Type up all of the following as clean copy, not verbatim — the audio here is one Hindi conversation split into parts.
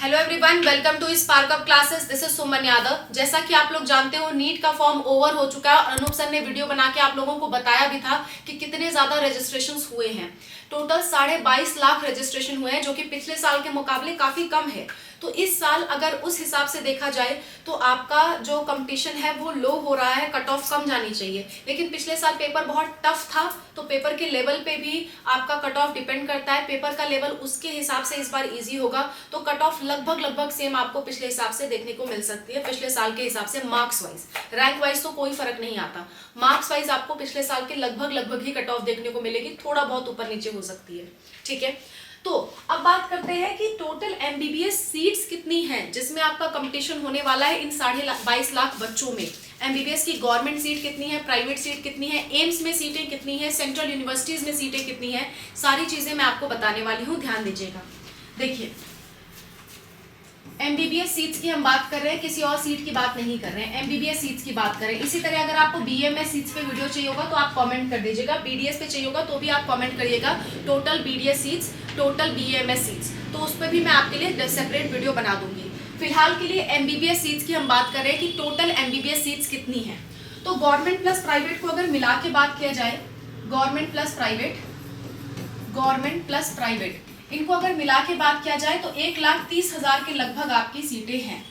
Hello everyone, welcome to Spark Up classes. This is Suman Yadav. जैसा कि आप लोग जानते हो, नीट का फॉर्म ओवर हो चुका है और अनूप सर ने वीडियो बना के आप लोगों को बताया भी था कि कितने ज्यादा रजिस्ट्रेशन हुए हैं। टोटल 22.5 लाख रजिस्ट्रेशन हुए हैं, जो कि पिछले साल के मुकाबले काफी कम है। तो इस साल अगर उस हिसाब से देखा जाए तो आपका जो कंपटीशन है वो लो हो रहा है, कट ऑफ कम जानी चाहिए। लेकिन पिछले साल पेपर बहुत टफ था, तो पेपर के लेवल पे भी आपका कट ऑफ डिपेंड करता है। पेपर का लेवल उसके हिसाब से इस बार इजी होगा, तो कट ऑफ लगभग सेम आपको पिछले हिसाब से देखने को मिल सकती है। पिछले साल के हिसाब से मार्क्स वाइज, रैंक वाइज तो कोई फर्क नहीं आता। मार्क्स वाइज आपको पिछले साल के लगभग ही कट ऑफ देखने को मिलेगी, थोड़ा बहुत ऊपर नीचे हो सकती है। ठीक है, तो अब बात करते हैं कि टोटल एमबीबीएस सीट्स कितनी हैं जिसमें आपका कंपटीशन होने वाला है। इन 22.5 लाख बच्चों में एमबीबीएस की गवर्नमेंट सीट कितनी है, प्राइवेट सीट कितनी है, एम्स में सीटें कितनी है, सेंट्रल यूनिवर्सिटीज में सीटें कितनी है, सारी चीजें मैं आपको बताने वाली हूँ, ध्यान दीजिएगा। देखिए, एमबीबीएस सीट्स की हम बात कर रहे हैं, किसी और सीट की बात नहीं कर रहे हैं, एमबीबीएस सीट्स की बात करें। इसी तरह अगर आपको बीएमएस सीट्स पे वीडियो चाहिए होगा तो आप कमेंट कर दीजिएगा, बीडीएस पे चाहिए होगा तो भी आप कमेंट करिएगा। Total BDS seats, total BMS seats, तो उस पर भी मैं आपके लिए सेपरेट वीडियो बना दूंगी। फिलहाल के लिए एमबीबीएस सीट्स की हम बात कर रहे हैं कि टोटल एमबीबीएस सीट्स कितनी है। तो गवर्नमेंट प्लस प्राइवेट को अगर मिला के बात किया जाए, गवर्नमेंट प्लस प्राइवेट इनको अगर मिला के बात किया जाए तो 1,30,000 के लगभग आपकी सीटें हैं।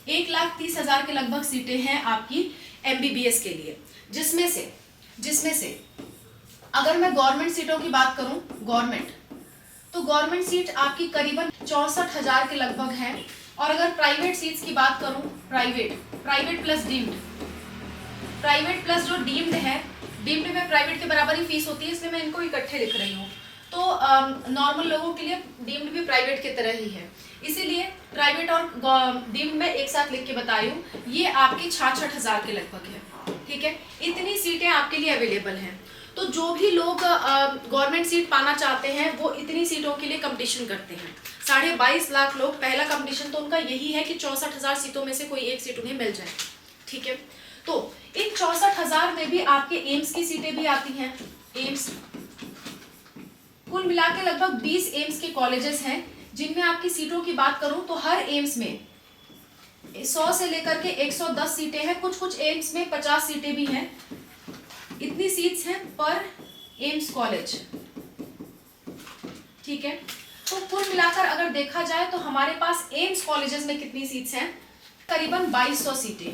1,30,000 के लगभग सीटें हैं आपकी एमबीबीएस के लिए, जिसमें से अगर मैं गवर्नमेंट सीटों की बात करूं, तो गवर्नमेंट सीट आपकी करीबन 64,000 के लगभग है। और अगर प्राइवेट सीट्स की बात करूं, private plus deemed, private plus जो डीम्ड है, डीम्ड में प्राइवेट के बराबर ही फीस होती है, इसलिए मैं इनको इकट्ठे लिख रही हूँ। तो नॉर्मल लोगों के लिए डीम्ड भी प्राइवेट की तरह ही है, इसीलिए प्राइवेट और डीम्ड में एक साथ लिख के बताई हूँ। ये आपकी 66,000 के लगभग है। ठीक है, इतनी सीटें आपके लिए अवेलेबल हैं। तो जो भी लोग गवर्नमेंट सीट पाना चाहते हैं वो इतनी सीटों के लिए कंपटीशन करते हैं। 22.5 लाख लोग, पहला कंपटीशन तो उनका यही है कि 64,000 सीटों में से कोई एक सीट उन्हें मिल जाए। ठीक है, तो इन 64,000 में भी आपके एम्स की सीटें भी आती हैं। एम्स कुल मिला के लगभग 20 एम्स के कॉलेजेस हैं, जिनमें आपकी सीटों की बात करूं तो हर एम्स में 100 से लेकर के 110 सीटें हैं। कुछ एम्स में 50 सीटें भी हैं। इतनी सीट्स हैं पर एम्स कॉलेज। ठीक है, तो कुल मिलाकर अगर देखा जाए तो हमारे पास एम्स कॉलेजेस में कितनी सीट्स हैं, करीबन 2200 सीटें।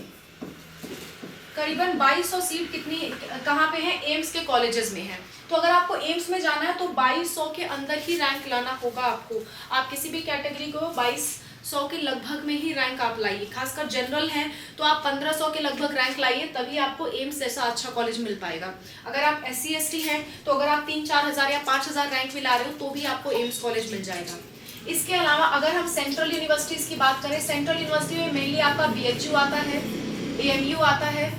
करीबन 2200 सीट कितनी कहाँ पे है, एम्स के कॉलेजेस में है। तो अगर आपको एम्स में जाना है तो 2200 के अंदर ही रैंक लाना होगा आपको। आप किसी भी कैटेगरी को 2200 के लगभग में ही रैंक आप लाइए। खासकर जनरल है तो आप 1500 के लगभग रैंक लाइए, तभी आपको एम्स जैसा अच्छा कॉलेज मिल पाएगा। अगर आप SC ST हैं तो अगर आप 3-4 हज़ार या 5,000 रैंक भी ला रहे हो तो भी आपको एम्स कॉलेज मिल जाएगा। इसके अलावा अगर हम सेंट्रल यूनिवर्सिटीज की बात करें, सेंट्रल यूनिवर्सिटी में मेनली आपका BHU आता है, AMU आता है,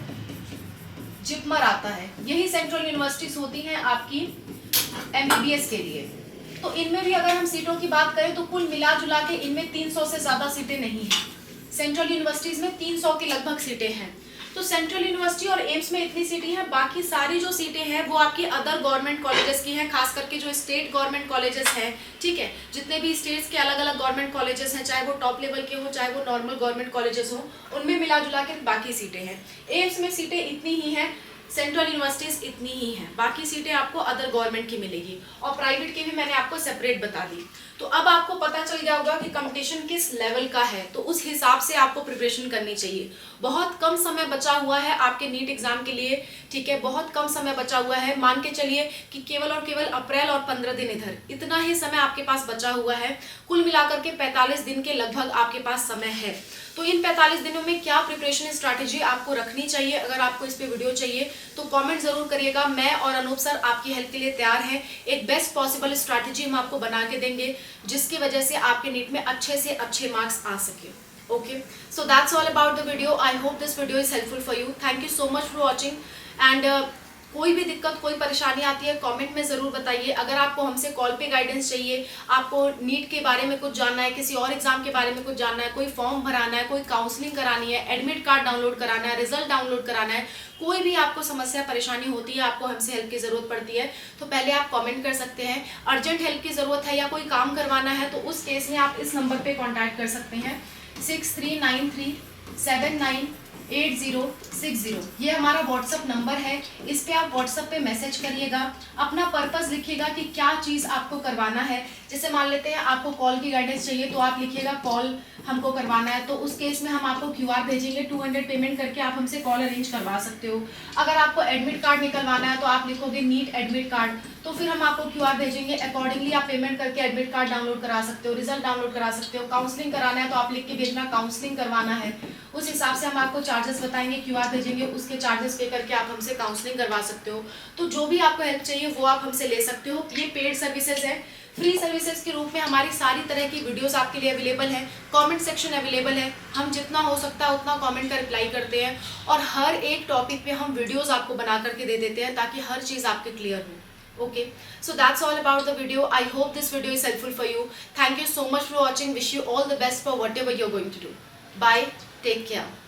जिपमर आता है। यही सेंट्रल यूनिवर्सिटीज होती हैं आपकी एमबीबीएस के लिए। तो इनमें भी अगर हम सीटों की बात करें तो कुल मिला जुला के इनमें 300 से ज्यादा सीटें नहीं हैं। सेंट्रल यूनिवर्सिटीज में 300 के लगभग सीटें हैं। तो सेंट्रल यूनिवर्सिटी और एम्स में इतनी सीटें हैं। बाकी सारी जो सीटें हैं वो आपकी अदर गवर्नमेंट कॉलेजेस की हैं, खास करके जो स्टेट गवर्नमेंट कॉलेजेस हैं। ठीक है, जितने भी स्टेट्स के अलग अलग गवर्नमेंट कॉलेजेस हैं, चाहे वो टॉप लेवल के हो चाहे वो नॉर्मल गवर्नमेंट कॉलेजेस हो, उनमें मिला जुला के बाकी सीटें हैं। एम्स में सीटें इतनी ही हैं, सेंट्रल यूनिवर्सिटीज इतनी ही हैं, बाकी सीटें आपको अदर गवर्नमेंट की मिलेगी। और प्राइवेट की भी मैंने आपको सेपरेट बता दी। तो अब आपको पता चल गया होगा कि कंपटीशन किस लेवल का है, तो उस हिसाब से आपको प्रिपरेशन करनी चाहिए। बहुत कम समय बचा हुआ है आपके नीट एग्जाम के लिए। ठीक है, बहुत कम समय बचा हुआ है। मान के चलिए कि केवल और केवल अप्रैल और 15 दिन इधर, इतना ही समय आपके पास बचा हुआ है। कुल मिलाकर के 45 दिन के लगभग आपके पास समय है। तो इन 45 दिनों में क्या प्रिपरेशन स्ट्रैटेजी आपको रखनी चाहिए, अगर आपको इस पे वीडियो चाहिए तो कमेंट जरूर करिएगा। मैं और अनूप सर आपकी हेल्प के लिए तैयार हैं। एक बेस्ट पॉसिबल स्ट्रैटेजी हम आपको बना के देंगे, जिसकी वजह से आपके नीट में अच्छे से अच्छे मार्क्स आ सके। Okay, so that's all about the video. I hope this video is helpful for you. Thank you so much for watching and कोई भी दिक्कत, कोई परेशानी आती है कमेंट में ज़रूर बताइए। अगर आपको हमसे कॉल पे गाइडेंस चाहिए, आपको नीट के बारे में कुछ जानना है, किसी और एग्जाम के बारे में कुछ जानना है, कोई फॉर्म भराना है, कोई काउंसलिंग करानी है, एडमिट कार्ड डाउनलोड कराना है, रिजल्ट डाउनलोड कराना है, कोई भी आपको समस्या परेशानी होती है, आपको हमसे हेल्प की ज़रूरत पड़ती है, तो पहले आप कमेंट कर सकते हैं। अर्जेंट हेल्प की ज़रूरत है या कोई काम करवाना है तो उस केस में आप इस नंबर पर कॉन्टैक्ट कर सकते हैं 6393798060। ये हमारा व्हाट्सअप नंबर है, इस पे आप व्हाट्सअप पे मैसेज करिएगा, अपना पर्पस लिखिएगा कि क्या चीज़ आपको करवाना है। जैसे मान लेते हैं आपको कॉल की गाइडेंस चाहिए तो आप लिखिएगा कॉल हमको करवाना है, तो उस केस में हम आपको QR भेजेंगे, 200 पेमेंट करके आप हमसे कॉल अरेंज करवा सकते हो। अगर आपको एडमिट कार्ड निकलवाना है तो आप लिखोगे नीट एडमिट कार्ड, तो फिर हम आपको QR भेजेंगे, अकॉर्डिंगली आप पेमेंट करके एडमिट कार्ड डाउनलोड करा सकते हो, रिजल्ट डाउनलोड करा सकते हो। काउंसलिंग कराना है तो आप लिख के भेजना काउंसलिंग करवाना है, उस हिसाब से हम आपको चार्जेस बताएंगे, QR भेजेंगे, उसके चार्जेस पे करके आप हमसे काउंसलिंग करवा सकते हो। तो जो भी आपको हेल्प चाहिए वो आप हमसे ले सकते हो। ये पेड सर्विसेज है, फ्री सर्विसेज के रूप में हमारी सारी तरह की वीडियोस आपके लिए अवेलेबल है, कमेंट सेक्शन अवेलेबल है, हम जितना हो सकता है उतना कमेंट का रिप्लाई करते हैं और हर एक टॉपिक पे हम वीडियोस आपको बना करके दे देते हैं ताकि हर चीज़ आपके क्लियर हो। Okay, so that's all about the video. I hope this video is helpful for you. Thank you so much for watching. Wish you all the best for whatever you're going to do. Bye. Take care.